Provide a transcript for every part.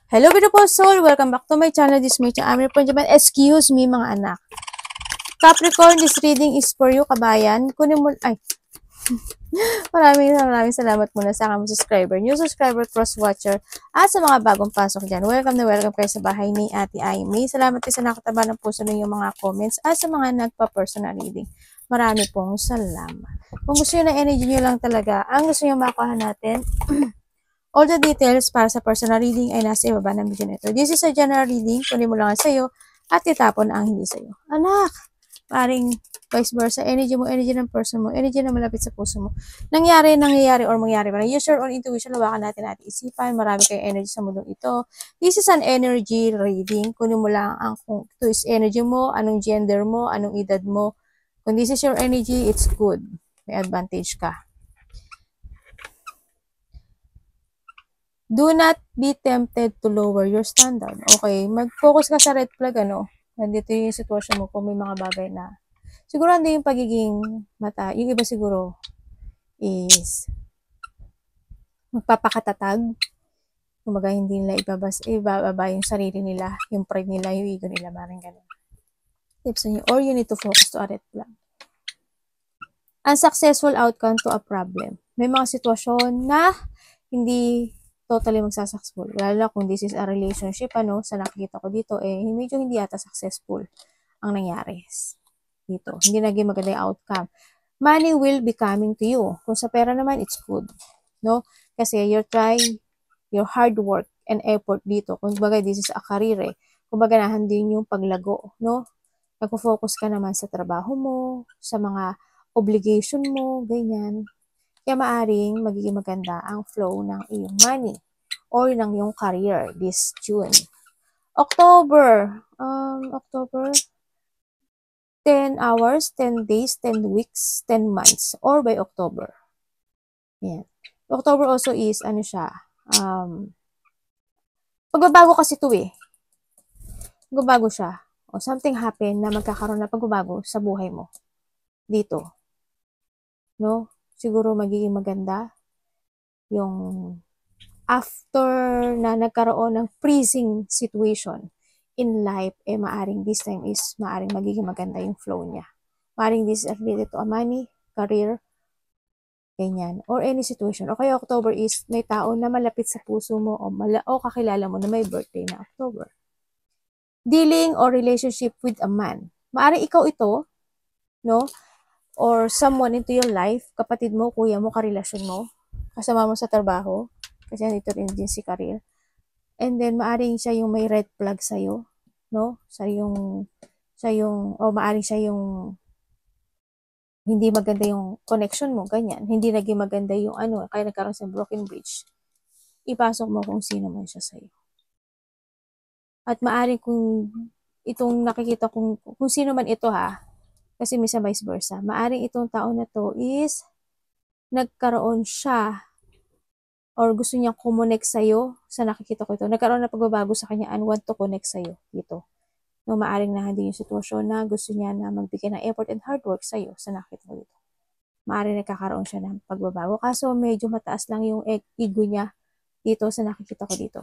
Hello beautiful soul! Welcome back to my channel. This is my channel. Excuse me mga anak. Capricorn, this reading is for you, kabayan. Kunin mo, ay. maraming salamat muna sa aking subscriber, new subscriber, cross-watcher, at sa mga bagong pasok dyan. Welcome na welcome kayo sa bahay ni Ate Aimee. Salamat din sa nakataba ng puso ninyong mga comments at sa mga nagpa-personal reading. Marami pong salamat. Kung gusto nyo na energy nyo lang talaga, ang gusto nyo makuha natin, all the details para sa personal reading ay nasa ibaba ng video nito. This is a general reading. Kunin mo lang sa'yo at itapon ang hindi sa'yo. Anak, paring vice versa. Energy mo, energy ng person mo, energy na malapit sa puso mo. Nangyayari, or mangyari. Use your own intuition. Lawakan natin isipan. Marami kayong energy sa mundong ito. This is an energy reading. Kunin mo lang ang kung ito is energy mo, anong gender mo, anong edad mo. Kung this is your energy, it's good. May advantage ka. Do not be tempted to lower your standard. Okay, mag-focus ka sa red flag, ano? Nandito yung sitwasyon mo kung may mga bagay na siguro hindi yung pagiging mata. Yung iba siguro is magpapakatatag. Kumbaga, hindi nila ibababa yung sarili nila, yung pride nila, yung ego nila, maring ganun. Tips nyo, or you need to focus to a red flag. Unsuccessful outcome to a problem. May mga sitwasyon na hindi totally magsasuccessful. Lalo na kung this is a relationship, ano, sa nakikita ko dito, medyo hindi yata successful ang nangyari dito. Hindi naging maganda yung outcome. Money will be coming to you. Kung sa pera naman, it's good. No? Kasi your hard work and effort dito. Kung bagay, this is a career, Kung baga, nahandin yung paglago, no? Nagpo-focus ka naman sa trabaho mo, sa mga obligation mo, ganyan. Kaya maaring magiging maganda ang flow ng iyong money or ng iyong career this June. October, 10 hours, 10 days, 10 weeks, 10 months, or by October. Yan. October also is, ano siya, pagbabago kasi ito Pagbabago siya. O something happen na magkakaroon na pagbabago sa buhay mo. Dito. No? Siguro magiging maganda yung after na nagkaroon ng freezing situation in life, maaring this time is maaring magiging maganda yung flow niya. Maaring this is related to a money, career, ganyan, or any situation. O kaya October is may tao na malapit sa puso mo o kakilala mo na may birthday na October. Dealing or relationship with a man. Maaring ikaw ito, no? Or someone into your life, kapatid mo, kuya mo, karelasyon mo, kasama mo sa trabaho, kasi nandito rin din si career. And then, maaring siya yung may red flag sa'yo, no? Maaring siya yung hindi maganda yung connection mo, ganyan. Hindi naging maganda yung kaya nagkaroon sa broken bridge. Ipasok mo kung sino man siya sa'yo. At maaring kung itong nakikita kung sino man ito kasi may sa vice versa. Maaring itong tao na to is nagkaroon siya or gusto niya kumonek sa'yo sa nakikita ko ito. Nagkaroon na pagbabago sa kanya and want to connect sa'yo dito. No, maaring na hindi yung sitwasyon na gusto niya na magbigay ng effort and hard work sa'yo sa nakikita ko dito. Maaring nagkakaroon siya ng pagbabago. Kaso medyo mataas lang yung ego niya dito sa nakikita ko dito.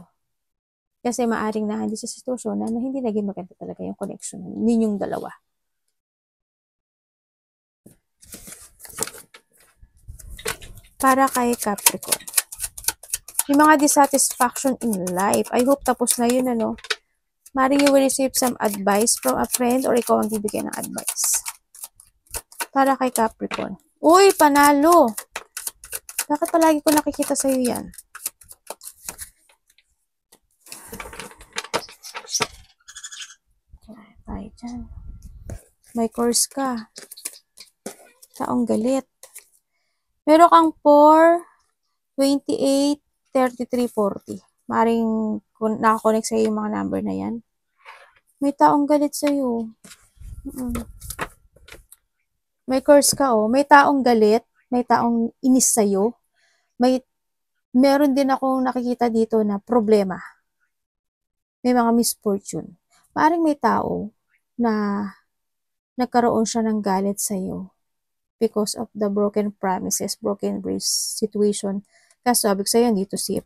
Kasi maaring na hindi sa sitwasyon na hindi naging maganda talaga yung connection ninyong dalawa. Para kay Capricorn. Yung mga dissatisfaction in life. I hope tapos na yun, ano. Maring you will receive some advice from a friend or ikaw ang bibigyan ng advice. Para kay Capricorn. Uy, panalo! Bakit palagi ko nakikita sa'yo yan? Tayo dyan. May course ka. Taong galit. Meron kang 4, 28, 33, 40. Maring nakakonect sa'yo yung mga number na yan. May taong galit sa'yo. May curse ka, May taong galit. May taong inis sa'yo. Meron din akong nakikita dito na problema. May mga misfortune. Maring may tao na nagkaroon siya ng galit sa'yo because of the broken promises, broken bridge situation. Kaso, sabi ko sa'yo, dito si,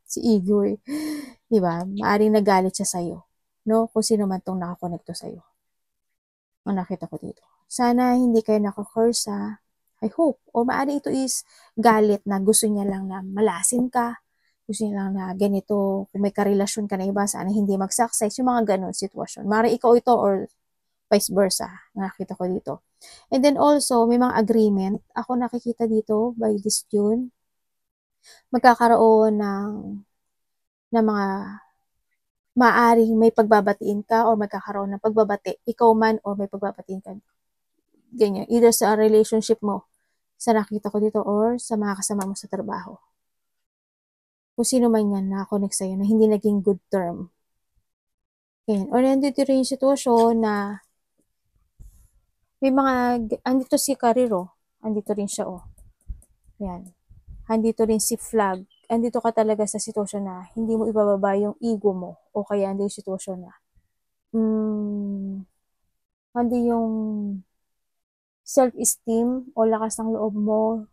si ego Diba? Maaring nagalit siya sa'yo. No? Kung sino man tong nakakonekto sa'yo. Ang nakita ko dito. Sana hindi kayo nakakurse ha. I hope. O maaari ito is galit na gusto niya lang na malasin ka. Gusto niya lang na ganito, kung may karelasyon ka na iba, sana hindi mag-success. Yung mga ganun sitwasyon. Maaari ikaw ito or vice versa. Nakita ko dito. And then also, may mga agreement. Ako nakikita dito by this June. Magkakaroon ng mga maaring may pagbabatiin ka or magkakaroon ng pagbabati. Ikaw man or may pagbabatiin ka. Ganyan. Either sa relationship mo, sa nakita ko dito, or sa mga kasama mo sa trabaho. Kung sino man yan na-connect sa'yo na hindi naging good term. Ganyan. Or nandito rin yung sitwasyon na may mga, andito si Kariro. Andito rin siya, oh. Yan. Andito rin si Flag. Andito ka talaga sa sitwasyon na hindi mo ibababa yung ego mo. O kaya andito yung sitwasyon na hindi yung self-esteem o lakas ng loob mo,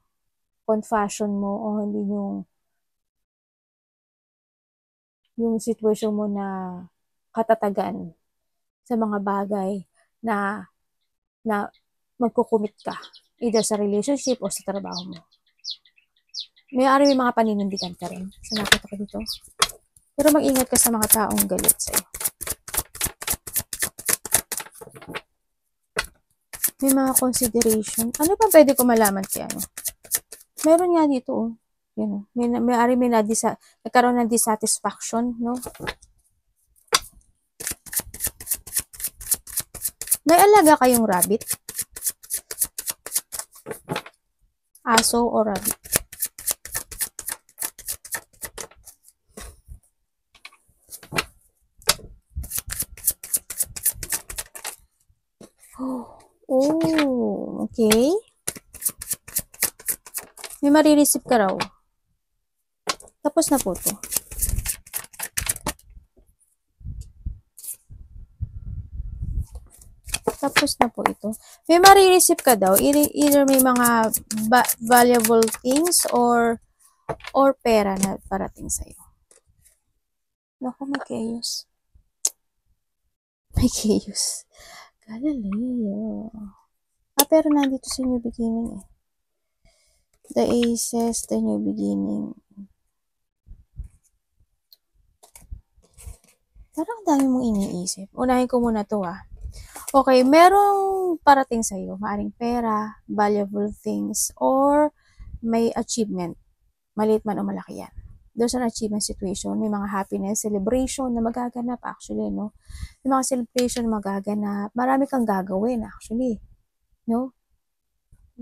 confession mo, o hindi yung sitwasyon mo na katatagan sa mga bagay na magkukumit ka, either sa relationship o sa trabaho mo. May mga paninindigan ka rin. Sa nakita ko dito. Pero mag-ingat ka sa mga taong galit sa'yo. May mga consideration. Ano pa pwede ko malaman kaya ano? Meron nga dito, oh. Yan, oh. May nagkaroon ng dissatisfaction, no? May alaga kayong rabbit? Aso o rabbit? Oh, okay. May marireceive ka raw. Tapos na po to. Tapos na po ito. May marireceive ka daw. Either may mga valuable things or pera na parating sa'yo. Naku, may chaos. May chaos. Galileo. Pero nandito sa new beginning eh. The Aces, the new beginning. Parang dami mong iniisip. Unahin ko muna to ah. Okay, merong parating sa'yo. Maaring pera, valuable things, or may achievement. Maliit man o malaki yan. There's an achievement situation. May mga happiness, celebration na magaganap actually, no? May mga celebration na magaganap. Marami kang gagawin actually, no?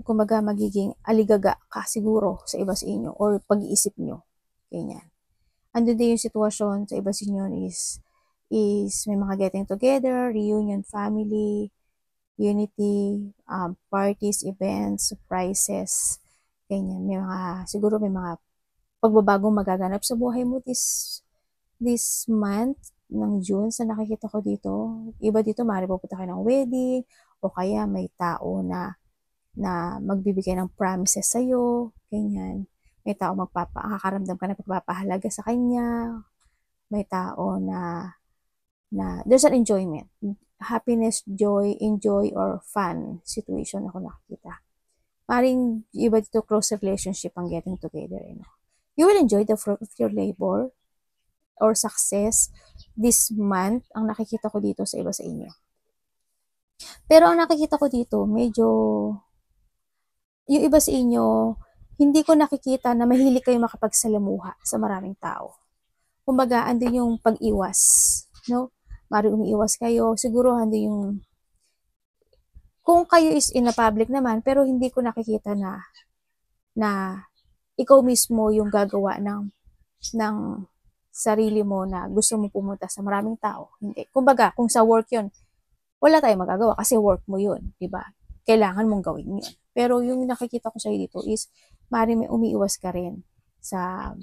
Kumbaga magiging aligaga ka siguro sa iba sa inyo or pag-iisip nyo. Ganyan. Ando din yung sitwasyon sa iba sa inyo is may mga getting together, reunion, family, unity, parties, events, surprises, ganyan. Siguro may mga pagbabagong magaganap sa buhay mo this month ng June sa nakikita ko dito. Iba dito, maaari pupunta kayo ng wedding o kaya may tao na magbibigay ng promises sa'yo, ganyan. May tao makakaramdam ka na pagpapahalaga sa kanya. May tao na there's an enjoyment. Happiness, joy, enjoy, or fun situation ako nakikita. Paring iba dito close relationship ang getting together. You will enjoy the fruit of your labor or success this month. Ang nakikita ko dito sa iba sa inyo. Pero ang nakikita ko dito, medyo yung iba sa inyo, hindi ko nakikita na mahilig kayo makapagsalamuha sa maraming tao. Kumbaga, andun yung pag-iwas, no? Mari umiiwas kayo, siguro andun yung kung kayo is in a public naman, pero hindi ko nakikita na ikaw mismo yung gagawa ng sarili mo na gusto mo pumunta sa maraming tao. Hindi. Kumbaga, kung sa work yun, wala tayong magagawa kasi work mo yun, di ba? Kailangan mong gawin yun. Pero yung nakikita ko sa'yo dito is, mari may umiiwas ka rin sa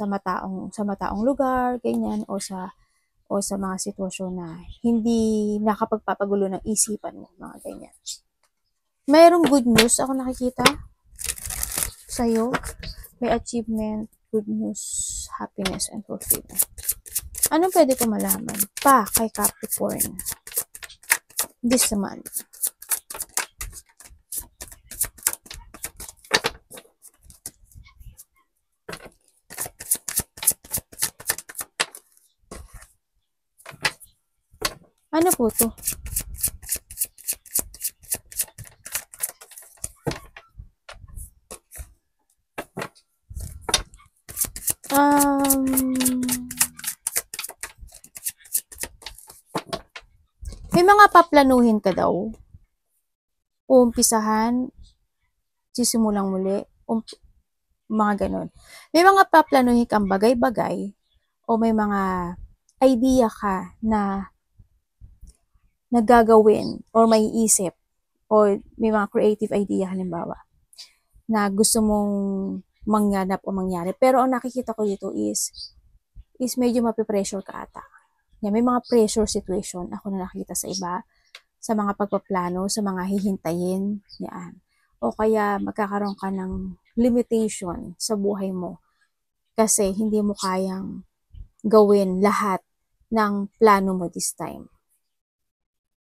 mataong lugar, ganyan, o sa mga sitwasyon na hindi nakapagpapagulo ng isipan mo, mga ganyan. Mayroong good news ako nakikita sa'yo. May achievement, good news, happiness, and fulfillment. Anong pwede ko malaman pa kay Capricorn this month? Ano po to? May mga paplanuhin ka daw. Uumpisahan, sisimulang muli, mga ganon. May mga paplanuhin kang bagay-bagay o may mga idea ka na nagagawin or may isip o may mga creative idea halimbawa na gusto mong mangganap o mangyari. Pero ang nakikita ko dito is medyo mapipressure ka ata. Yan, may mga pressure situation ako na nakita sa iba, sa mga pagpaplano, sa mga hihintayin, yan. O kaya magkakaroon ka ng limitation sa buhay mo kasi hindi mo kayang gawin lahat ng plano mo this time.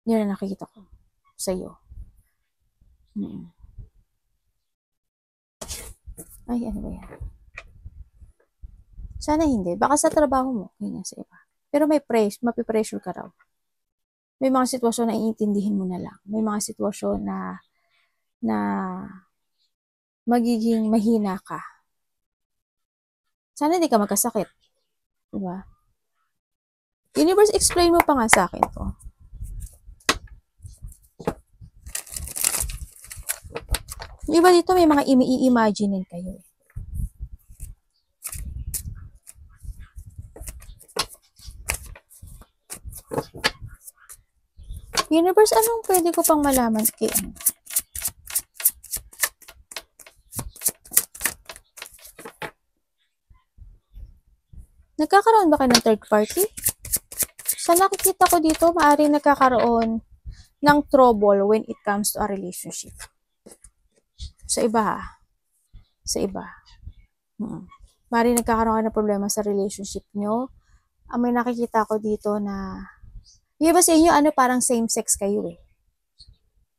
Yun ang nakikita ko sa iyo. Ay, ano ba yan? Sana hindi. Baka sa trabaho mo, ganyan sa iba. Pero may mapipressure ka raw. May mga sitwasyon na iintindihin mo na lang. May mga sitwasyon na magiging mahina ka. Sana hindi ka magkasakit. Diba? Universe, explain mo pa nga sa akin to. Diba dito may mga i-imagine kayo eh. Universe, anong pwede ko pang malaman kay ano? Nagkakaroon ba kayo ng third party? Sa nakikita ko dito, maaaring nagkakaroon ng trouble when it comes to a relationship. Sa iba ha? Sa iba. Maaaring nagkakaroon kayo ng problema sa relationship nyo. May nakikita ko dito na yung iba sa inyo, parang same sex kayo eh.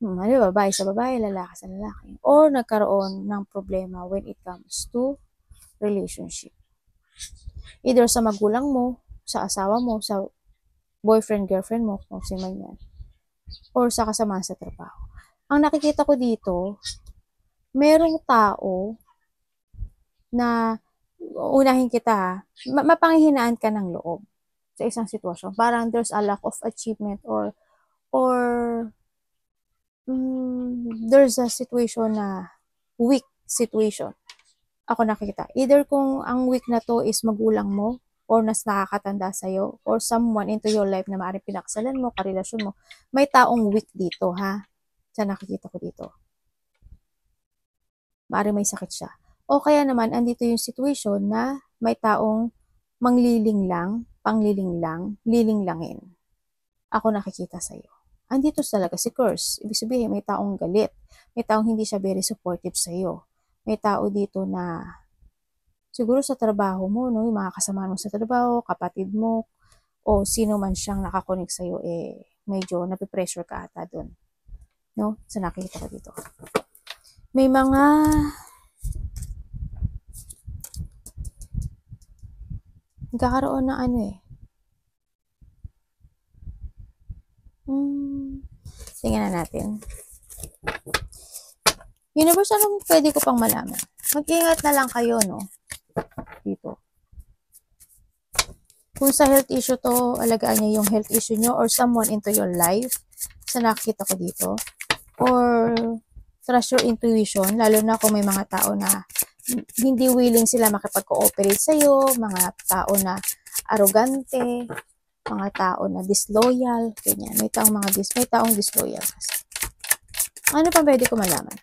Babae sa babae, lalaki sa lalaki. Or nagkaroon ng problema when it comes to relationship. Either sa magulang mo, sa asawa mo, sa boyfriend, girlfriend mo, kung sino man yan. Or sa kasama sa trabaho. Ang nakikita ko dito, merong tao na, unahin kita, mapanghihinaan ka ng loob sa isang sitwasyon. Parang there's a lack of achievement or there's a situation na weak situation. Ako nakikita. Either kung ang weak na to is magulang mo or nas nakakatanda sa'yo or someone into your life na maaaring pinaksalan mo, karelasyon mo, may taong weak dito, ha? Sa nakikita ko dito. Maaaring may sakit siya. O kaya naman, andito yung situation na may taong mangliling lang, pangliling lang, lilinglangin. Ako nakikita sa'yo. Andito talaga si curse. Ibig sabihin, may taong galit. May taong hindi siya very supportive sa'yo. May tao dito na siguro sa trabaho mo, no, yung mga kasama mo sa trabaho, kapatid mo, o sino man siyang nakakonek sa'yo, medyo napipressure ka ata dun. No? So, nakikita ko dito. May mga nagkakaroon ng tingnan na natin. Universe, anong pwede ko pang malaman? Mag-ingat na lang kayo, no? Dito. Kung sa health issue to, alagaan niyo yung health issue nyo or someone into your life, sa nakikita ko dito. Or trust your intuition, lalo na kung may mga tao na hindi willing sila makipag-cooperate sa'yo, mga tao na arrogante, mga tao na disloyal, ganyan. May taong disloyal kasi. Ano pa pwede ko malaman?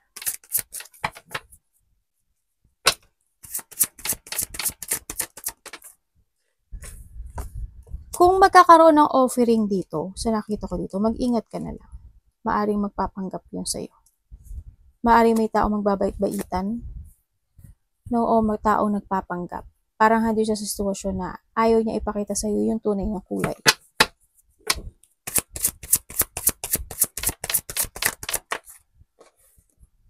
Kung magkakaroon ng offering dito, sa nakita ko dito, mag-ingat ka na lang. Maaring magpapanggap yun sa'yo. Maaring may tao magbabait-baitan, no, o may taong nagpapanggap. parang handi siya sa sitwasyon na ayaw niya ipakita sa'yo yung tunay na kulay.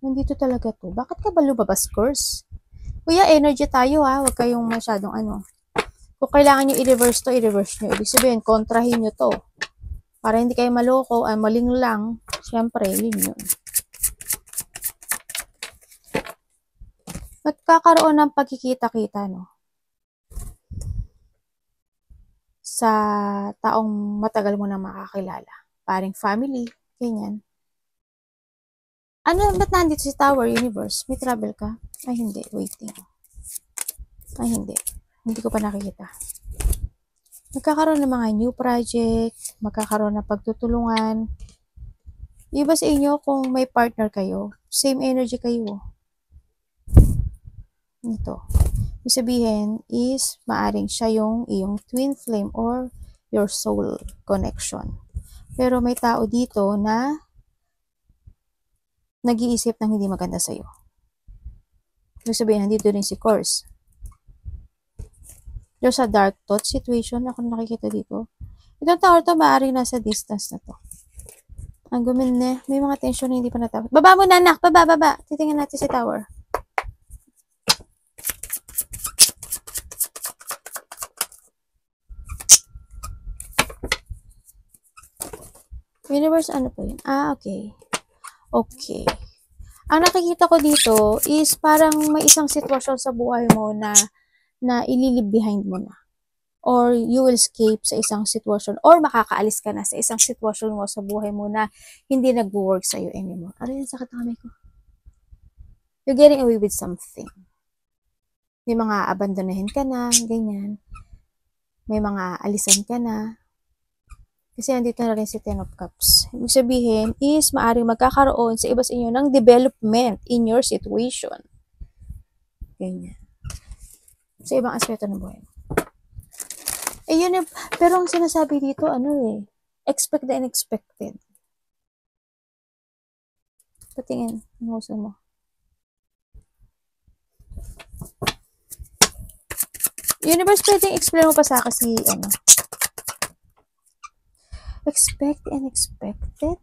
Nandito talaga to. Bakit ka ba lumabas, Curse? Kuya, energy tayo ha. Huwag kayong masyadong ano. Kung kailangan nyo i-reverse to, i-reverse nyo. Ibig sabihin, kontrahin nyo to. Para hindi kayo maloko, maling lang. Siyempre, yun yun. Nagkakaroon ng pagkikita-kita, no? Sa taong matagal mo na makakilala. Paring family, ganyan. Ano, ba't nandito si Tower Universe? May travel ka? Ay, hindi. Waiting. Ay, hindi. Hindi ko pa nakikita. Magkakaroon ng mga new project, magkakaroon ng pagtutulungan. Iba sa inyo kung may partner kayo, same energy kayo. Ito. Ibig sabihin is maaring siya yung iyong twin flame or your soul connection. Pero may tao dito na nag-iisip ng hindi maganda sa'yo. Ibig sabihin, nandito rin si Curse. There's a dark thought situation ako nakikita dito. Itong tower to, maaaring nasa distance na to. Ang gumina, may mga tension na hindi pa natapos. Baba mo na, anak! Baba! Titingnan natin si Tower. Universe, ano po yun? Okay. Okay. Ang nakikita ko dito is parang may isang sitwasyon sa buhay mo na ililib behind mo na. Or you will escape sa isang sitwasyon or makakaalis ka na sa isang sitwasyon mo sa buhay mo na hindi nag-work sa'yo anymore. Ano yung sakit na kamay ko? You're getting away with something. May mga abandonahin ka na, ganyan. May mga alisan ka na. Kasi nandito na rin si Ten of Cups. Ibig sabihin is maaaring magkakaroon sa iba sa inyo ng development in your situation. Ganyan. Sa ibang aspeto ng buhay. Yun, pero ang sinasabi dito, expect the unexpected. Patingin, ano gusto mo? Universe, pwedeng explain mo pa sa akin si, expect the unexpected?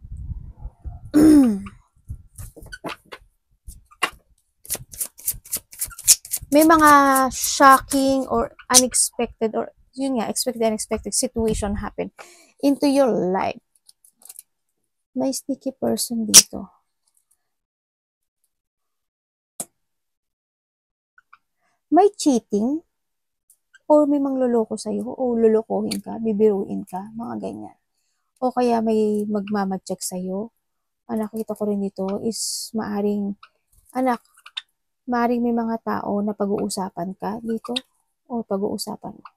May mga shocking or unexpected or yun nga, expect the unexpected situation happen into your life. May sneaky person dito. May cheating or may mangloloko sa'yo o lolokohin ka, bibiruin ka, mga ganyan. O kaya may magmamadjak sa'yo. Ang nakita ko rin dito is maaring may mga tao na pag-uusapan ka dito o pag-uusapan mo.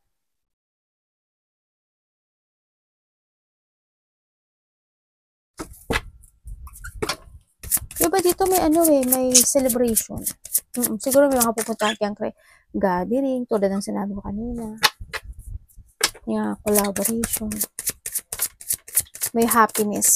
Diba dito may may celebration. Siguro may mga pupuntahan kang gathering, tulad ng sinabi ko kanina. Yung collaboration. May happiness.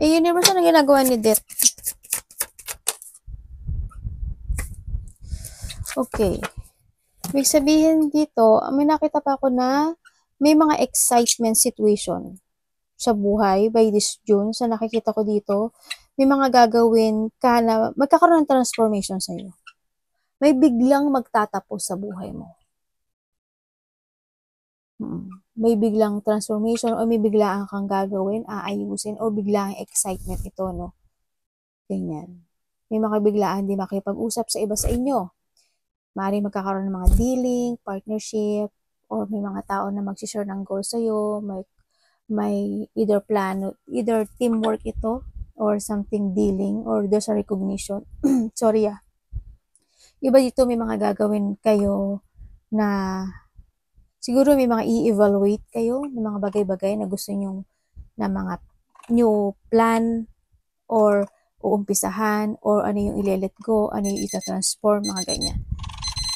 Universe, ano ginagawa ni Death? Okay. Ibig sabihin dito, may nakita pa ako na may mga excitement situation sa buhay by this June. Sa nakikita ko dito, may mga gagawin ka na magkakaroon ng transformation sa iyo. May biglang magtatapos sa buhay mo. May biglang transformation o may biglaan kang gagawin, aayusin o biglang excitement ito, no? Ganyan. May makabiglaan di makipag-usap sa iba sa inyo. Maaaring magkakaroon ng mga dealing, partnership, or may mga tao na mag-share ng goals sa'yo, may either teamwork ito, or something dealing, or there's a recognition. Sorry Iba dito may mga gagawin kayo na siguro may mga i-evaluate kayo ng mga bagay-bagay na gusto nyo na mga new plan, or uumpisahan, or ano yung i-let go, ano yung ita-transform, mga ganyan.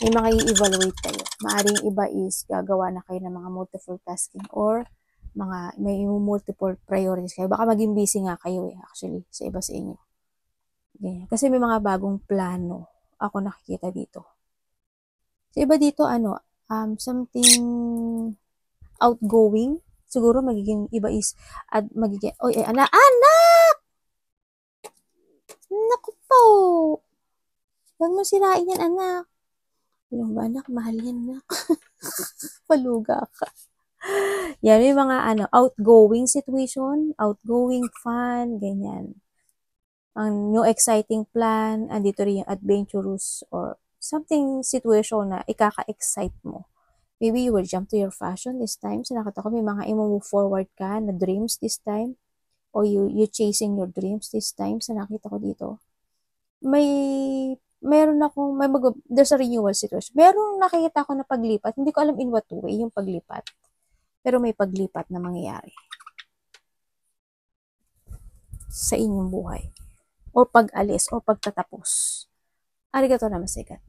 may mga i-evaluate kayo. Maaring iba is gagawa na kayo ng mga multiple tasking or may multiple priorities kayo. Baka maging busy nga kayo actually sa iba sa inyo. Ganyan. Kasi may mga bagong plano ako nakikita dito. Sa iba dito, something outgoing. Siguro magiging iba is magiging, anak! Naku po! Huwag mo sirain yan, anak. Alam ba, anak? Mahal yan, anak. Paluga ka. Yan, may mga outgoing situation, outgoing fun, ganyan. Ang new exciting plan, andito rin yung adventurous or something situation na ikaka-excite mo. Maybe you will jump to your fashion this time. So, nakita ko may mga i-move forward ka na dreams this time. Or you chasing your dreams this time. So, nakita ko dito. There's a renewal situation. Merong nakikita ko na paglipat. Hindi ko alam in what way yung paglipat. Pero may paglipat na mangyayari sa inyong buhay. O pag-alis o pagtatapos. Arigatou namaste.